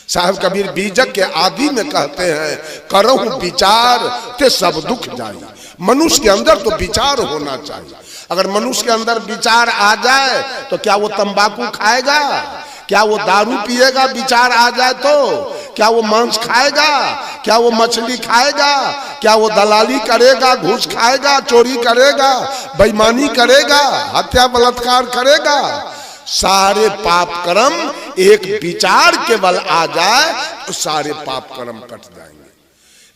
साहब कबीर बीजक के आदि में कहते हैं, करहु विचार ते सब दुख जाई। मनुष्य के अंदर तो विचार होना चाहिए। अगर मनुष्य के अंदर विचार आ जाए तो क्या वो तंबाकू खाएगा, क्या वो दारू पिएगा? विचार आ जाए तो क्या वो मांस खाएगा, क्या वो मछली खाएगा, क्या वो दलाली करेगा, घूस खाएगा, चोरी करेगा, बेईमानी करेगा, हत्या बलात्कार करेगा? सारे पाप कर्म एक विचार के बल आ जाए तो सारे पाप कर्म कट जाएंगे।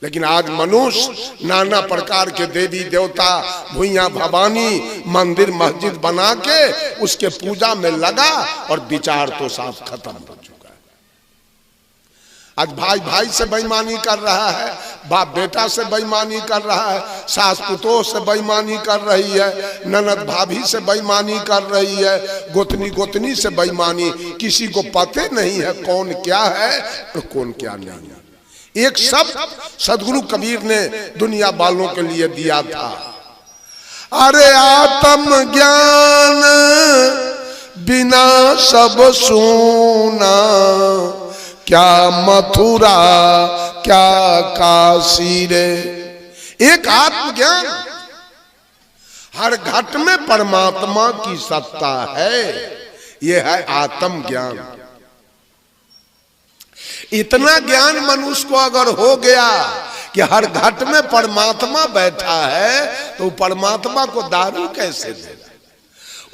लेकिन आज मनुष्य नाना प्रकार के देवी देवता, भुइयां भवानी, मंदिर मस्जिद बना के उसके पूजा में लगा और विचार तो साफ खत्म हो चुका है। आज भाई भाई से बेईमानी कर रहा है, बाप बेटा से बेईमानी कर रहा है, सास पुतोह से बेईमानी कर रही है, ननद भाभी से बेईमानी कर रही है, गोतनी गोतनी से बेईमानी। किसी को पता नहीं है कौन क्या है और कौन क्या नहीं है। एक शब्द सदगुरु कबीर ने दुनिया वालों के लिए दिया था, अरे आत्म ज्ञान बिना सब सूना, क्या मथुरा क्या काशी रे। एक आत्मज्ञान, हर घट में परमात्मा की सत्ता है, यह है आत्म ज्ञान। इतना ज्ञान मनुष्य को अगर हो गया कि हर घट में परमात्मा बैठा है, तो परमात्मा को दारू कैसे देगा,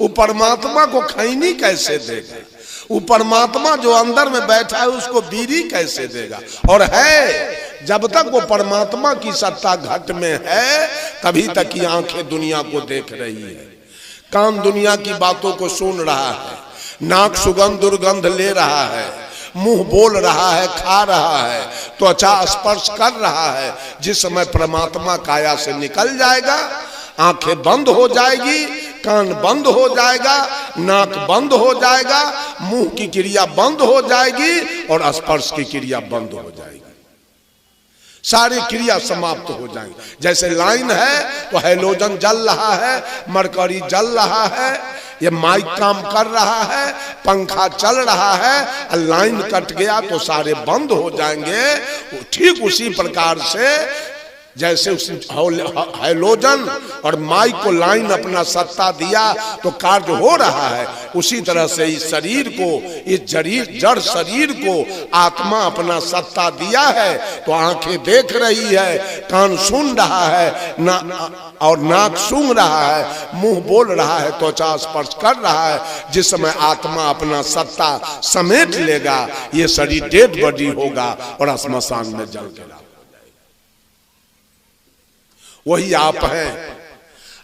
वो परमात्मा को खैनी कैसे देगा, वो परमात्मा जो अंदर में बैठा है उसको बीड़ी कैसे देगा। और है जब तक वो परमात्मा की सत्ता घट में है तभी तक की आंखें दुनिया को देख रही है, कान दुनिया की बातों को सुन रहा है, नाक सुगंध दुर्गंध ले रहा है, मुंह बोल रहा है, खा रहा है, त्वचा स्पर्श कर रहा है। जिस समय परमात्मा काया से निकल जाएगा, आंखें बंद हो जाएगी, कान बंद हो जाएगा, नाक बंद हो जाएगा, मुंह की क्रिया बंद हो जाएगी और स्पर्श की क्रिया बंद हो जाएगी। सारी क्रिया समाप्त हो जाएंगी। जैसे लाइन है तो हैलोजन जल रहा है, मरकरी जल रहा है, ये माइक काम कर रहा है, पंखा चल रहा है, लाइन कट गया तो सारे बंद हो जाएंगे। ठीक उसी प्रकार से जैसे उस हैलोजन और माइक को लाइन अपना सत्ता दिया तो कार्य हो रहा है, उसी तरह से इस शरीर को, इस जड़ शरीर को आत्मा अपना सत्ता दिया है तो आंखें देख रही है, कान सुन रहा है, और नाक सूंघ रहा है, मुंह बोल रहा है, त्वचा स्पर्श कर रहा है। जिस समय आत्मा अपना सत्ता समेट लेगा, ये शरीर डेड बॉडी होगा और श्मशान में जल के वही आप हैं।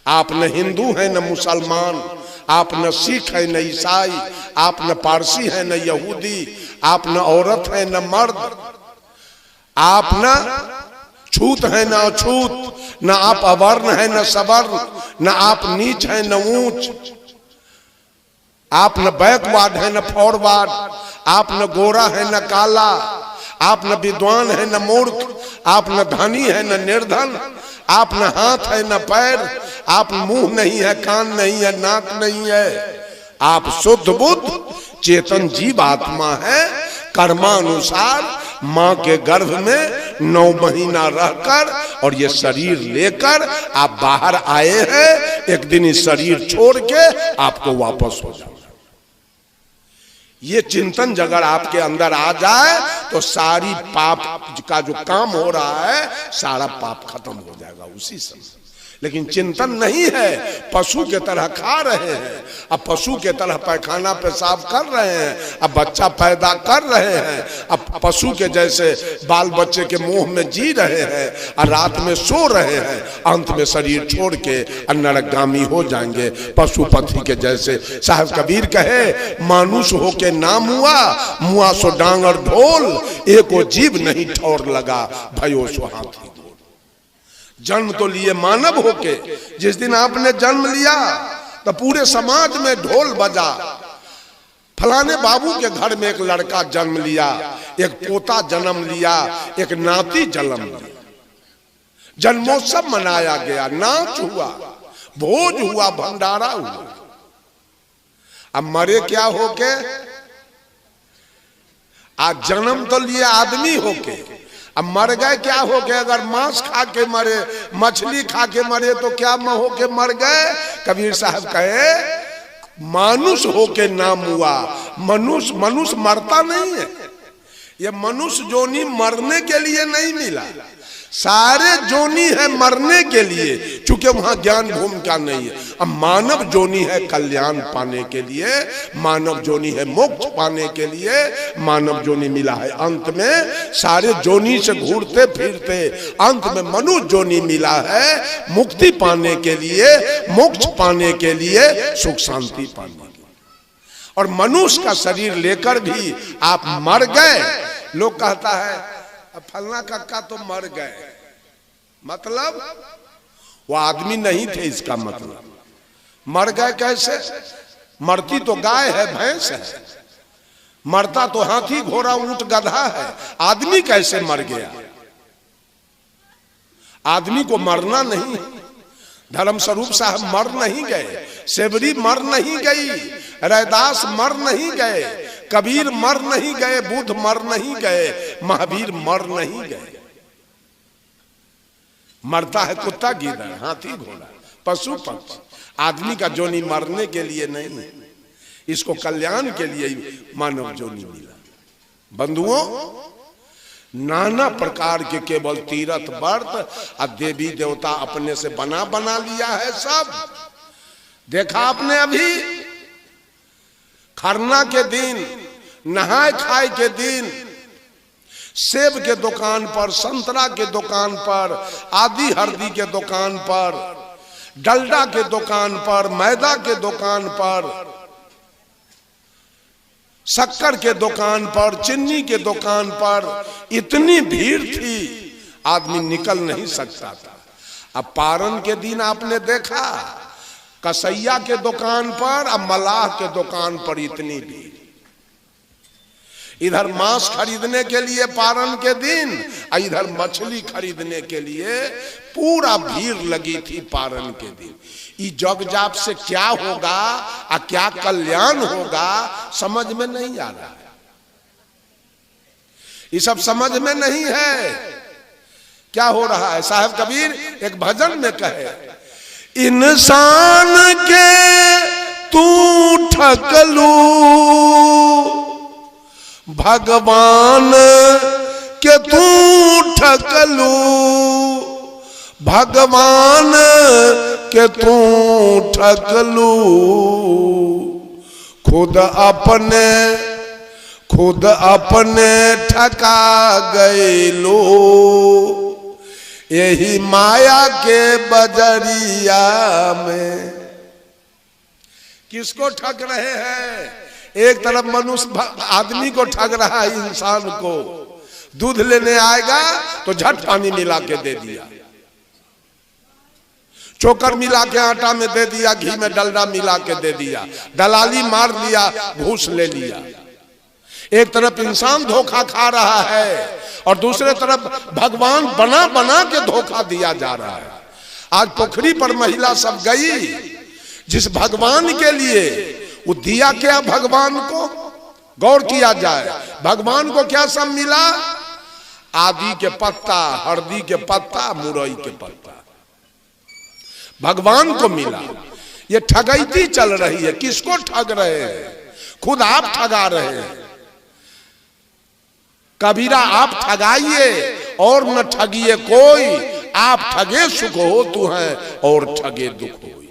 आप न हिंदू हैं न मुसलमान, आप न सिख है न ईसाई, आप न पारसी है न यहूदी, आप न औरत है न मर्द, आप न छूत है न अछूत, न आप अवर्ण है न सवर्ण, न आप नीच है न ऊंच, आप न बैकवर्ड है न फॉरवर्ड, आप न गोरा है न काला, आप न विद्वान है न मूर्ख, आप न धनी है न निर्धन, आप न हाथ है न पैर, आप मुंह नहीं है, कान नहीं है, नाक नहीं है, आप शुद्ध बुद्ध चेतन जीव आत्मा है। कर्मानुसार माँ के गर्भ में 9 महीना रहकर और ये शरीर लेकर आप बाहर आए हैं। एक दिन इस शरीर छोड़ के आपको वापस हो जाओ। ये चिंतन अगर आपके अंदर आ जाए तो सारी पाप का जो काम हो रहा है सारा पाप खत्म हो जाएगा उसी समय। लेकिन चिंतन नहीं है, पशु के तरह खा रहे हैं, अब पशु के तरह पैखाना पेशाब कर रहे हैं, अब बच्चा पैदा कर रहे हैं, अब पशु के जैसे बाल बच्चे के मुंह में जी रहे हैं और रात में सो रहे हैं, अंत में शरीर छोड़ के नरकगामी हो जाएंगे पशुपति के जैसे। साहब कबीर कहे, मानुष हो के नाम हुआ, मुआ सो डांगर ढोल, एको जीव नहीं ठौर लगा, भयो सो हाथी। जन्म तो लिए मानव होके, जिस दिन आपने जन्म लिया तो पूरे समाज में ढोल बजा, फलाने बाबू के घर में एक लड़का जन्म लिया, एक पोता जन्म लिया, एक नाती जन्म लिया, जन्मोत्सव मनाया गया, नाच हुआ, भोज हुआ, भंडारा हुआ। अब मरे क्या होके? आज जन्म तो लिए आदमी होके, अब मर गए क्या हो गए? अगर मांस खा के मरे, मछली खा के मरे तो क्या हो के मर गए? कबीर साहब कहे मानुष होके नाम हुआ। मनुष्य मरता नहीं है। ये मनुष्य जोनी मरने के लिए नहीं मिला, सारे जोनी है मरने के लिए, चूंकि वहां ज्ञान भूमिका नहीं है। अब मानव जोनी है कल्याण पाने के लिए, मानव जोनी है मोक्ष पाने के लिए, मानव जोनी मिला है। अंत में सारे जोनी से घूरते फिरते अंत में मनुष्य जोनी मिला है, मुक्ति पाने के लिए, मोक्ष पाने के लिए, सुख शांति पाने के लिए। और मनुष्य का शरीर लेकर भी आप मर गए। लोग कहता है फलना कक्का तो मर गए, मतलब वो आदमी नहीं थे। इसका मतलब मर गए कैसे? मरती तो गाय है, भैंस है, मरता तो हाथी घोड़ा ऊंट गधा है। आदमी कैसे मर गया? आदमी को मरना नहीं। धर्म स्वरूप साहब मर नहीं गए, सेवरी मर नहीं गई, रैदास मर नहीं गए, कबीर मर नहीं गए, बुद्ध मर नहीं गए, महावीर मर नहीं गए। मरता है कुत्ता गीदड़, हाथी घोड़ा, पशु पक्षी। आदमी का जोनी मरने के लिए नहीं है, इसको कल्याण के लिए मानव जोनी मिला। बंधुओं, नाना प्रकार के केवल तीर्थ व्रत और देवी देवता अपने से बना लिया है सब। देखा आपने अभी खरना के दिन, नहाय खाए के दिन, सेब के दुकान पर, संतरा के दुकान पर, आदि हरदी के दुकान पर, डलडा के दुकान पर, मैदा के दुकान पर, शक्कर के दुकान पर, चीनी के दुकान पर इतनी भीड़ थी, आदमी निकल नहीं सकता था। अब पारण के दिन आपने देखा कसैया के दुकान पर और मलाह के दुकान पर इतनी भीड़। इधर मांस खरीदने के लिए पारण के दिन, इधर मछली खरीदने के लिए पूरा भीड़ लगी थी पारण के दिन। ये जग जाप से क्या होगा और क्या कल्याण होगा समझ में नहीं आ रहा है। ये सब समझ में नहीं है क्या हो रहा है। साहब कबीर एक भजन में कहे, इंसान के तू ठकलू, भगवान के तू ठकलू, भगवान के तू ठकलू, खुद अपने ठका गए लो, यही माया के बजरिया में। किसको ठग रहे हैं? एक तरफ मनुष्य आदमी को ठग रहा है, इंसान को। दूध लेने आएगा तो झट पानी मिला के दे दिया, चोकर मिला के आटा में दे दिया, घी में डलडा मिला के दे दिया, दलाली मार लिया, घूस ले लिया। एक तरफ इंसान धोखा खा रहा है और दूसरे तरफ भगवान बना के धोखा दिया जा रहा है। आज पोखरी पर महिला सब गई, जिस भगवान के लिए वो दिया क्या भगवान को, गौर किया जाए। भगवान को क्या सब मिला? आदि के पत्ता, हरदी के पत्ता, मुरई के पत्ता भगवान को मिला। ये ठगैती चल रही है। किसको ठग रहे हैं? खुद आप ठगा रहे हैं। कबीरा आप ठगाइए और न ठगिए कोई, आप ठगे सुख हो तू है और ठगे दुख हो।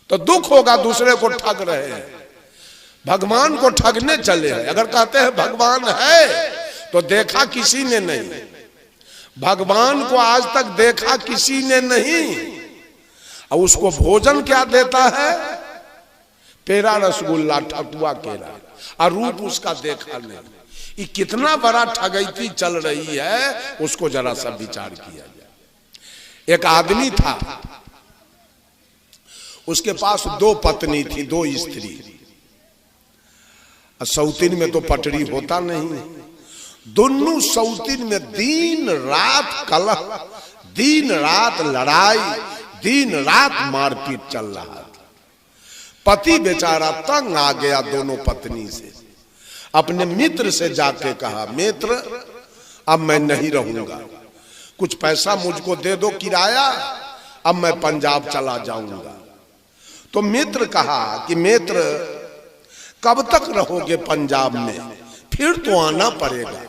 तो दुख होगा, दूसरे को ठग रहे हैं, भगवान को ठगने चले हैं। अगर कहते हैं भगवान है तो देखा किसी ने नहीं, भगवान को आज तक देखा किसी ने नहीं। और उसको भोजन क्या देता है? पेड़ा, रसगुल्ला, ठकुआ, केरा, और रूप उसका देखा नहीं। ये कितना बड़ा ठगैती चल रही है, उसको जरा सा विचार किया जाए। एक आदमी था, उसके पास 2 पत्नी थी, 2 स्त्री। सौतीन में तो पटरी होता नहीं, दोनों सौतीन में दिन रात कलह, दिन रात लड़ाई, दिन रात मारपीट चल रहा था। पति बेचारा तंग आ गया दोनों पत्नी से। अपने मित्र से जाके कहा, मित्र अब मैं नहीं रहूंगा, कुछ पैसा मुझको दे दो किराया, अब मैं पंजाब चला जाऊंगा। तो मित्र कहा कि मित्र कब तक रहोगे पंजाब में, फिर तो आना पड़ेगा,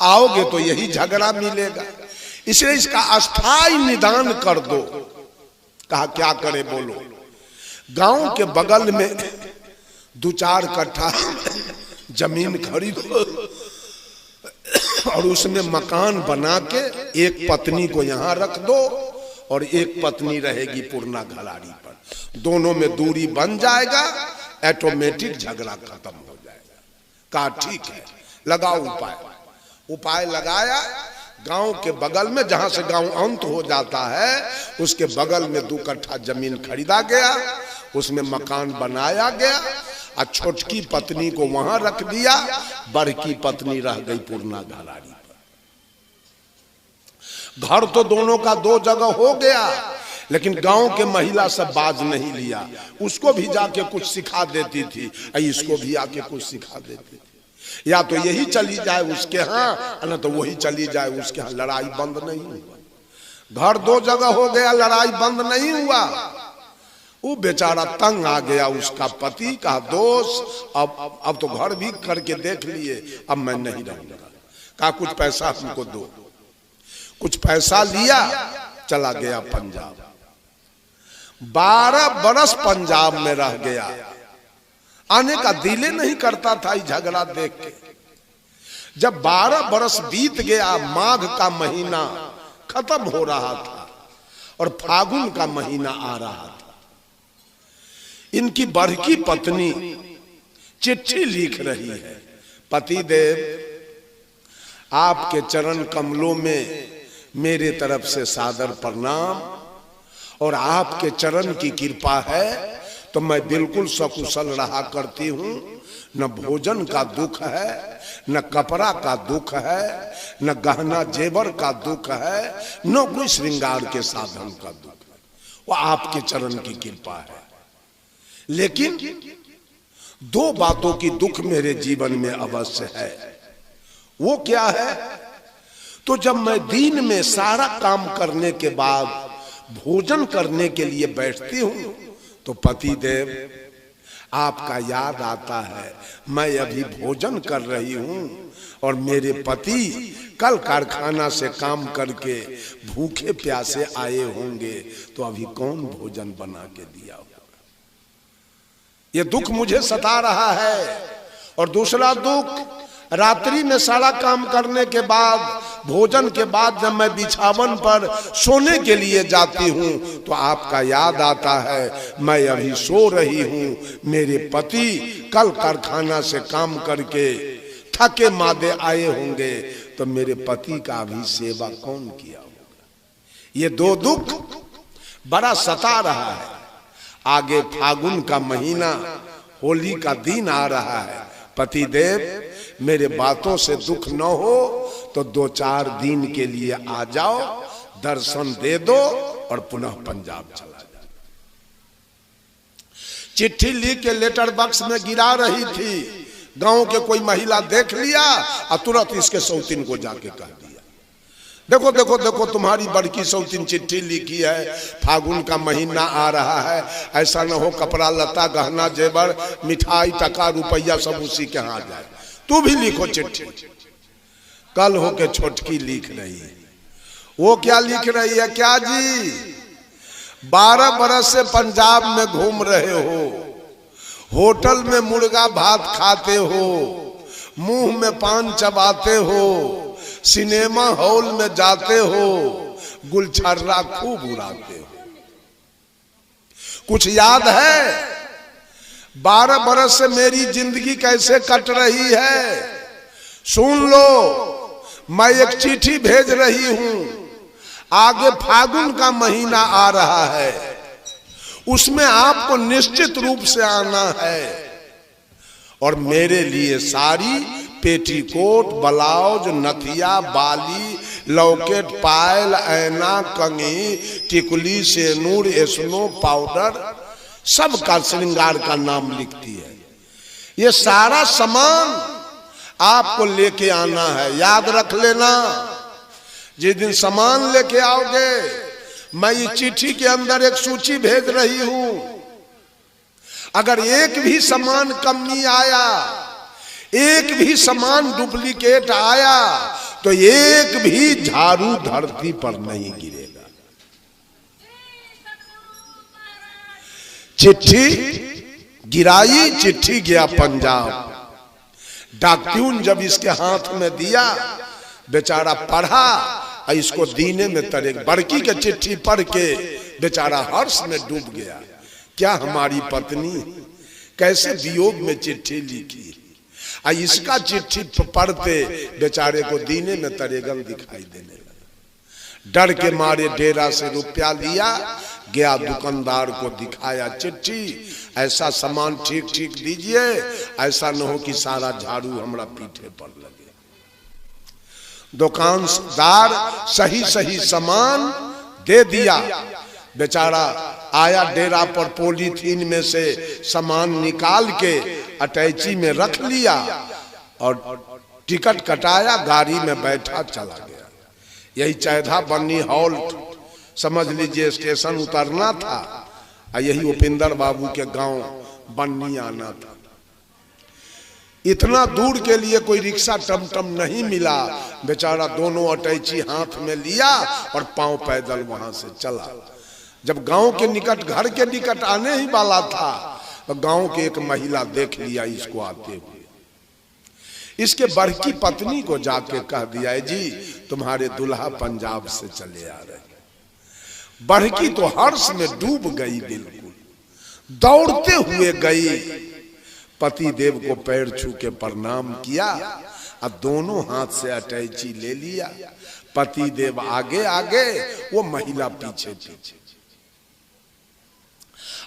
आओगे तो यही झगड़ा मिलेगा, इसलिए इसका अस्थाई निदान कर दो। कहा क्या करे बोलो। गांव के बगल में 2-4 कट्ठा जमीन खरीदो और उसमें मकान बना के एक पत्नी को यहाँ रख दो और एक पत्नी रहेगी पुरना घराड़ी पर, दोनों में दूरी बन जाएगा, ऑटोमेटिक झगड़ा खत्म हो जाएगा। कहा ठीक है, लगाओ उपाय। उपाय लगाया, गांव के बगल में, जहां से गांव अंत हो जाता है उसके बगल में 2 कट्ठा जमीन खरीदा गया, उसमें मकान बनाया गया और छोटकी पत्नी को वहां रख दिया, बड़की पत्नी रह गई पुरना घराड़ी पर। घर तो दोनों का 2 जगह हो गया, लेकिन गांव के महिला सब बाज नहीं लिया, उसको भी जाके कुछ सिखा देती थी, इसको भी आके कुछ सिखा देती थी, या तो यही चली जाए उसके यहाँ, न तो वही चली जाए उसके यहाँ। लड़ाई बंद नहीं हुआ, घर 2 जगह हो गया, लड़ाई बंद नहीं हुआ। वो बेचारा तंग आ गया, उसका पति। कहा दोस्त अब तो घर भी करके देख लिए, अब मैं नहीं रहूंगा। कहा कुछ पैसा हमको दो। कुछ पैसा लिया, चला गया पंजाब। 12 बरस पंजाब में रह गया, आने का दिल नहीं करता था झगड़ा देख के। जब 12 बरस बीत गया, माघ का महीना खत्म हो रहा था और फागुन का महीना आ रहा था। इनकी बड़की पत्नी चिट्ठी लिख रही है, पतिदेव आपके चरण कमलों में मेरे तरफ से सादर प्रणाम, और आपके चरण की कृपा है तो मैं बिल्कुल सकुशल रहा करती हूँ, न भोजन का दुख है, न कपड़ा का दुख है, न गहना जेवर का दुख है, न कोई श्रृंगार के साधन का दुख है, वो आपके चरण की कृपा है। लेकिन 2 बातों की दुख मेरे जीवन में अवश्य है। वो क्या है? तो जब मैं दिन में सारा काम करने के बाद भोजन करने के लिए बैठती हूँ तो पति देव आपका याद आता है, मैं अभी भोजन कर रही हूँ और मेरे पति कल कारखाना से काम करके भूखे प्यासे आए होंगे, तो अभी कौन भोजन बना के दिया होगा। ये दुख मुझे सता रहा है। और दूसरा दुख, रात्रि में सारा काम करने के बाद, भोजन के बाद जब मैं बिछावन पर सोने के लिए जाती हूँ तो आपका याद आता है, मैं अभी सो रही हूँ, मेरे पति कल कारखाना से काम करके थके मादे आए होंगे, तो मेरे पति का भी सेवा कौन किया होगा। ये 2 दुख बड़ा सता रहा है। आगे फागुन का महीना, होली का दिन आ रहा है। पति देव मेरे बातों से दुख न हो तो 2-4 दिन के लिए आ जाओ, दर्शन दे दो और पुनः पंजाब चला जाओ। चिट्ठी लिख के लेटर बॉक्स में गिरा रही थी, गांव के कोई महिला देख लिया और तुरंत इसके सौतीन को जाके कह दिया, देखो देखो देखो तुम्हारी बड़की सौतीन चिट्ठी लिखी है, फागुन का महीना आ रहा है, ऐसा न हो कपड़ा लता गहना जेवर मिठाई टका रुपया सब उसी के यहाँ जाए, तू भी लिखो चिट्ठी। कल हो के छोटकी लिख रही है। वो क्या लिख रही है? क्या जी 12 बरस से पंजाब में घूम रहे हो, होटल में मुर्गा भात खाते हो, मुंह में पान चबाते हो, सिनेमा हॉल में जाते हो, गुलछर्रा खूब उड़ाते हो। कुछ याद है 12 बरस से मेरी जिंदगी कैसे कट रही है? सुन लो, मैं एक चिट्ठी भेज रही हूं, आगे फागुन का महीना आ रहा है, उसमें आपको निश्चित रूप से आना है और मेरे लिए साड़ी, पेटीकोट, ब्लाउज, नथिया, बाली, लॉकेट, पायल, ऐना, कंघी, टिकुली, सेनूर, एस्नो, पाउडर, सब का श्रृंगार का नाम लिखती है। ये सारा सामान आपको लेके आना है, याद रख लेना। जिस दिन सामान लेके आओगे, मैं इस चिट्ठी के अंदर एक सूची भेज रही हूं। अगर एक भी सामान कमी आया, एक भी सामान डुप्लीकेट आया, तो एक भी झाड़ू धरती पर नहीं गिरेगा। चिट्ठी गिराई, चिट्ठी गया पंजाब। डाक्यून जब इसके हाथ में दिया, बेचारा पढ़ा और इसको दीने में तरे। बड़की के चिट्ठी पढ़ के बेचारा हर्ष में डूब गया। क्या हमारी पत्नी कैसे वियोग में चिट्ठी लिखी। और इसका चिट्ठी पढ़ते बेचारे को दीने में तरेगम दिखाई देने लगा। डर के मारे डेरा से रुपया लिया, गया दुकानदार को दिखाया चिट्ठी, ऐसा सामान ठीक ठीक दीजिए, ऐसा न हो कि सारा झाड़ू हमारा पीठे पर लगे। दुकानदार सही सही सामान दे दिया। बेचारा आया डेरा पर, पॉलीथीन में से सामान निकाल के अटैची में रख लिया और टिकट कटाया, गाड़ी में बैठा चला गया। यही चैधा बन्नी हॉल्ट समझ लीजिए, स्टेशन उतरना था और यही उपिंदर बाबू के गांव बन्नी आना था। इतना दूर के लिए कोई रिक्शा टमटम नहीं मिला। बेचारा दोनों अटैची हाथ में लिया और पांव पैदल वहां से चला। जब गांव के निकट, घर के निकट आने ही वाला था, तो गांव के एक महिला देख लिया इसको आते हुए। इसके बड़की पत्नी को जाके कह दिया, जी तुम्हारे दुल्हा पंजाब से चले आ रहे। बड़की तो हर्ष में डूब गई, बिल्कुल दौड़ते हुए गई, पति देव को पैर छू के प्रणाम किया और दोनों हाथ से अटैची ले लिया। पति देव आगे आगे, वो महिला पीछे पीछे।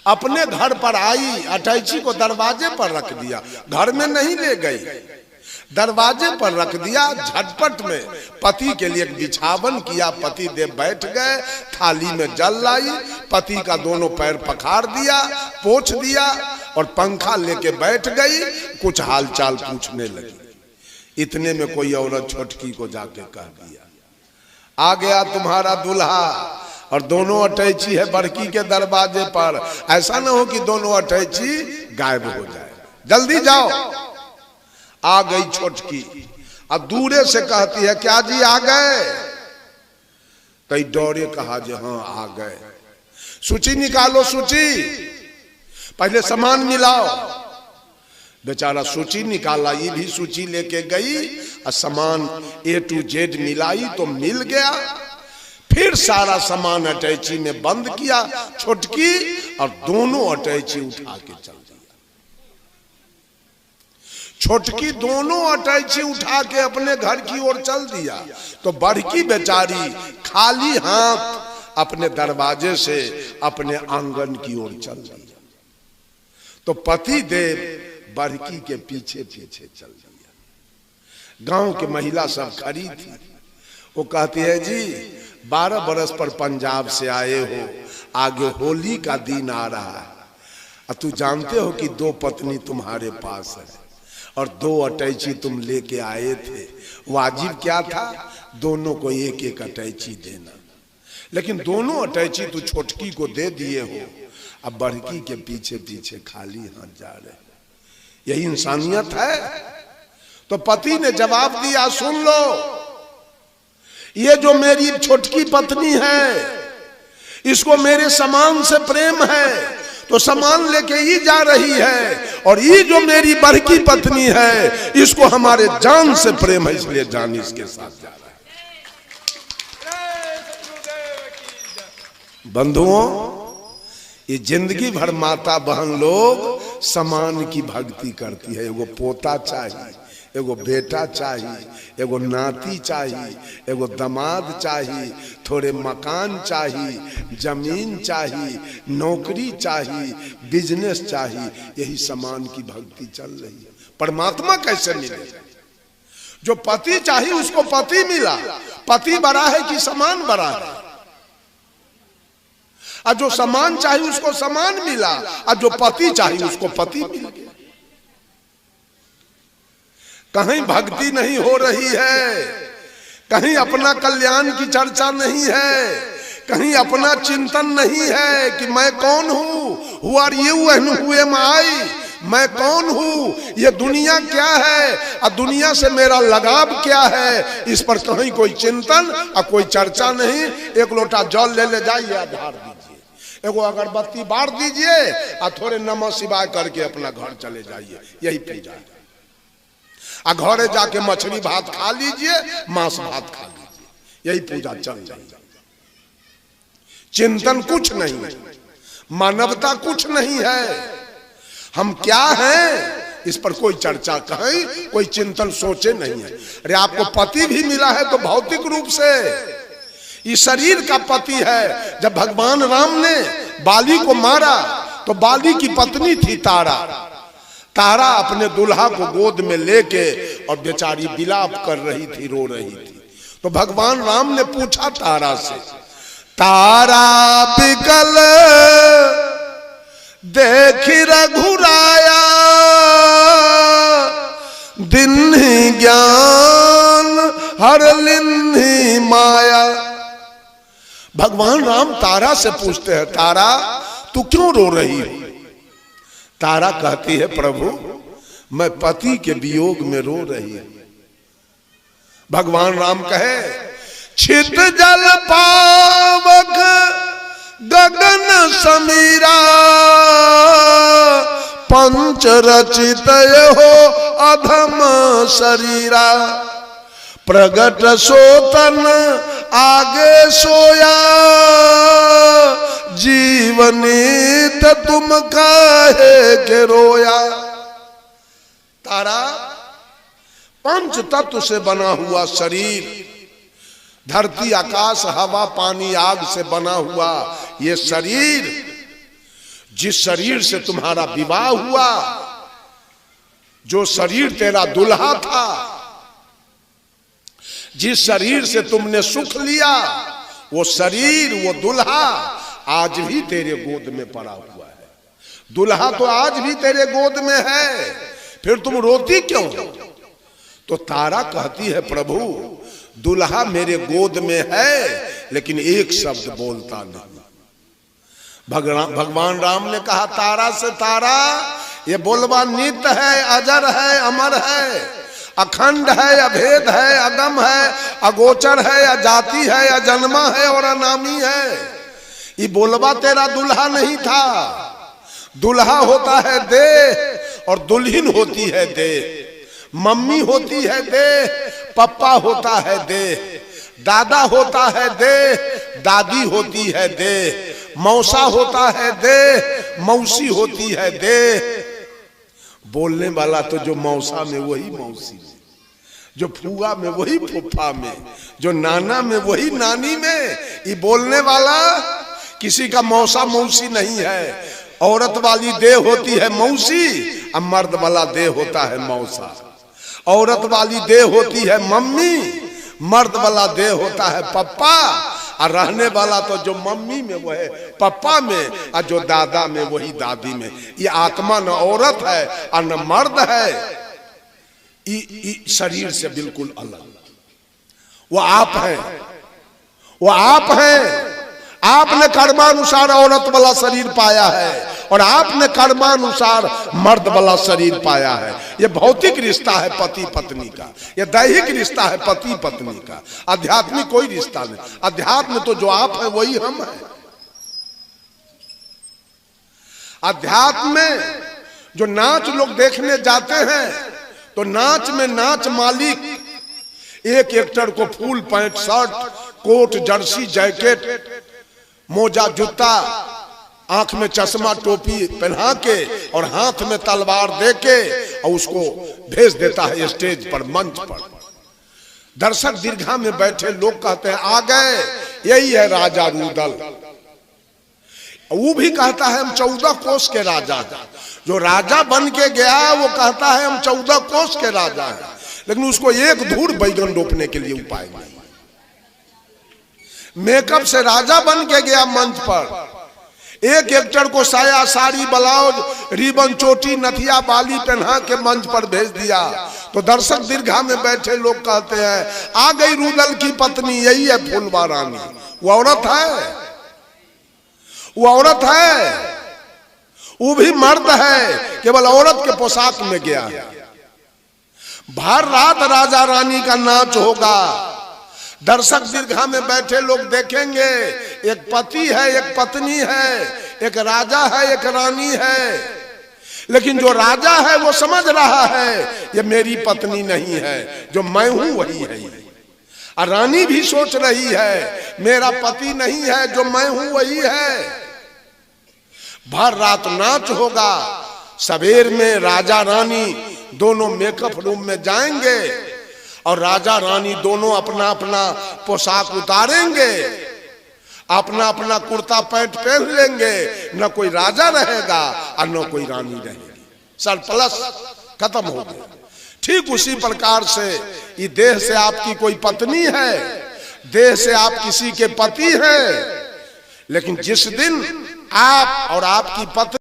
अपने घर पर आई, अटैची को दरवाजे पर रख दिया, घर में नहीं ले गई, दरवाजे पर रख दिया। झटपट में पति के लिए एक बिछावन किया, पति देव बैठ गए, थाली में जल लाई, पति का दोनों पैर पखार दिया, पोंछ दिया और पंखा लेके बैठ गई, कुछ हालचाल पूछने लगी। इतने में कोई औरत छोटकी को जाके कह दिया, आ गया तुम्हारा दूल्हा, और दोनों अटैची है बड़की के दरवाजे पर। ऐसा ना हो कि दोनों अटैची गायब हो जाए, जल्दी जाओ। आ गई छोटकी, अब दूरे से कहती है, क्या जी आ गए? कई डोरे कहा, जी हाँ आ गए। सूची निकालो, सूची, पहले सामान मिलाओ। बेचारा सूची निकाला, ये भी सूची लेके गई और सामान A to Z मिलाई तो मिल गया। फिर सारा सामान अटैची में बंद किया छोटकी, और दोनों अटैची उठा के चल दिया। छोटकी दोनों अटैची उठा के अपने घर की ओर चल दिया, तो बड़की बेचारी खाली हाथ अपने दरवाजे से अपने आंगन की ओर चल दिया। तो पति देव बड़की के पीछे पीछे चल दिया। गांव की महिला सब खड़ी थी, वो कहती है, जी 12 बरस पर पंजाब से आए हो, आगे होली का दिन आ रहा है, और तू जानते हो कि 2 पत्नी तुम्हारे पास है और 2 अटैची तुम लेके आए थे। वाजिब क्या था? दोनों को एक एक अटैची देना, लेकिन दोनों अटैची तू छोटकी को दे दिए हो, अब बड़की के पीछे पीछे खाली हाथ जा रहे। यही इंसानियत है। तो पति ने जवाब दिया, सुन लो, ये जो मेरी छोटकी पत्नी है, इसको मेरे सामान से प्रेम है, तो सामान लेके ही जा रही है, और ये जो मेरी बड़की पत्नी है, इसको हमारे जान से प्रेम है, इसलिए जान इसके साथ जा रहा है। बंधुओं, ये जिंदगी भर माता बहन लोग सामान की भक्ति करती है। एगो पोता चाहिए, एगो बेटा चाहिए, एगो नाती चाहिए, एगो दामाद चाहिए, थोड़े मकान चाहिए, जमीन चाहिए, नौकरी चाहिए, बिजनेस चाहिए। यही सामान की भक्ति चल रही है। परमात्मा कैसे मिले? जो पति चाहिए उसको पति मिला। पति बड़ा है कि सामान बड़ा है? और जो सामान चाहिए उसको सामान मिला, और जो पति चाहिए उसको पति मिल गया। कहीं भक्ति नहीं हो रही है, कहीं अपना कल्याण की चर्चा नहीं है, कहीं अपना चिंतन नहीं है कि मैं कौन हूं, who are you and who am I, मैं कौन हूं, ये दुनिया क्या है और दुनिया से मेरा लगाव क्या है, इस पर कहीं कोई चिंतन और कोई चर्चा नहीं। एक लोटा जल ले जाइए, ढार दीजिए, एगो अगरबत्ती बार दीजिए और थोड़े नमः शिवाय करके अपना घर चले जाइए, यही पूजा है। और घरे जाके मछली भात खा लीजिए, मांस भात खा लीजिए, यही पूजा चल जाए। चिंतन कुछ नहीं, मानवता कुछ नहीं है, हम क्या हैं इस पर कोई चर्चा कहीं, कोई चिंतन सोचे नहीं है। अरे आपको पति भी मिला है तो भौतिक रूप से, ये शरीर का पति है। जब भगवान राम ने बाली को मारा तो बाली की पत्नी थी तारा, तारा अपने दुल्हा को गोद में लेके और बेचारी विलाप कर रही थी, रो रही थी। तो भगवान राम ने पूछा तारा से, तारा बिकल देखी रघुराया, दिन्ही ज्ञान हर लिन्ही माया। भगवान राम तारा से पूछते हैं, तारा तू क्यों रो रही है? तारा कहती है, प्रभु मैं पति के वियोग में रो रही है। भगवान राम कहे, छित जल पावक गगन समीरा, पंच रचित हो अधम शरीरा, प्रगट सोतन आगे सोया, जीवनीत तुम काहे के रोया। तारा पंच तत्व से बना हुआ शरीर, धरती आकाश हवा पानी आग से बना हुआ ये शरीर, जिस शरीर से तुम्हारा विवाह हुआ, जो शरीर तेरा दुल्हा था, जिस शरीर से तुमने सुख लिया, वो शरीर वो दुल्हा आज भी तेरे गोद में पड़ा हुआ है। दुल्हा तो आज भी तेरे गोद में है, फिर तुम रोती क्यों? तो तारा कहती है, प्रभु दुल्हा मेरे गोद में है लेकिन एक शब्द बोलता नहीं। भगवान राम ने कहा तारा से, तारा ये बोलबा नित्य है, अजर है, अमर है, अखंड है, अभेद है, अगम है, अगोचर है, अजाति है, अजन्मा है और अनामी है। ये बोलबा तेरा दुल्हा नहीं था। दुल्हा होता है देह और दुल्हन होती है देह। मम्मी होती है देह, पप्पा होता है देह, दादा होता है देह, दादी होती है देह, मौसा होता है देह, मौसी होती है देह। बोलने वाला तो जो मौसा में वही मौसी में, जो फूआ में वही फूफा में, जो नाना में वही नानी में। ये बोलने वाला किसी का मौसा मौसी नहीं है। औरत वाली देह होती है मौसी और मर्द वाला देह होता है मौसा। औरत वाली देह होती है मम्मी, मर्द वाला देह होता है पप्पा, और रहने वाला तो जो मम्मी में वो है पप्पा में, और जो दादा में वही दादी में। ये आत्मा न औरत है और न मर्द है, शरीर से बिल्कुल अलग। वो आप है, वो आप है। आपने कर्मानुसार औरत वाला शरीर पाया है और आपने कर्मानुसार मर्द वाला शरीर पाया है। यह भौतिक रिश्ता है पति पत्नी का, यह दैहिक रिश्ता है पति पत्नी का। आध्यात्मिक कोई रिश्ता नहीं। अध्यात्म तो जो आप है वही हम है। अध्यात्म में जो नाच लोग देखने जाते हैं तो नाच में नाच मालिक एक एक्टर को full pant shirt coat jersey jacket मोजा जूता आंख में चश्मा टोपी पहना के और हाथ में तलवार देके और उसको भेज देता है स्टेज पर, मंच पर। दर्शक दीर्घा में बैठे लोग कहते हैं आ गए, यही है राजा रुदल। वो भी कहता है हम 14 कोस के राजा हैं। जो राजा बन के गया वो कहता है हम 14 कोस के राजा हैं, लेकिन उसको एक धूर बैगन रोपने के लिए उपाय नहीं। मेकअप से राजा बन के गया मंच पर। एक एक्टर को साया साड़ी ब्लाउज रिबन चोटी नथिया बाली पहना के मंच पर भेज दिया तो दर्शक दीर्घा में बैठे लोग कहते हैं आ गई रुदल की पत्नी, यही है फूलवा रानी। वो औरत है, वो औरत है, वो भी मर्द है, केवल औरत के पोशाक में गया है। भर रात राजा रानी का नाच होगा। दर्शक दीर्घा में बैठे लोग देखेंगे, एक पति है, एक पत्नी है, एक राजा है, एक रानी है। लेकिन जो राजा है वो समझ रहा है ये मेरी पत्नी नहीं है, जो मैं हूं वही है। और रानी भी सोच रही है मेरा पति नहीं है, जो मैं हूं वही है। भर रात नाच होगा। सवेर में राजा रानी दोनों मेकअप रूम में जाएंगे और राजा रानी दोनों अपना अपना पोशाक उतारेंगे, अपना अपना कुर्ता पैंट पहन लेंगे। न कोई राजा रहेगा और न कोई रानी रहेगी। सरप्लस खत्म हो गया। ठीक उसी प्रकार से ये देह से आपकी कोई पत्नी है, देह से आप किसी के पति हैं, लेकिन जिस दिन आप और आपकी पत्नी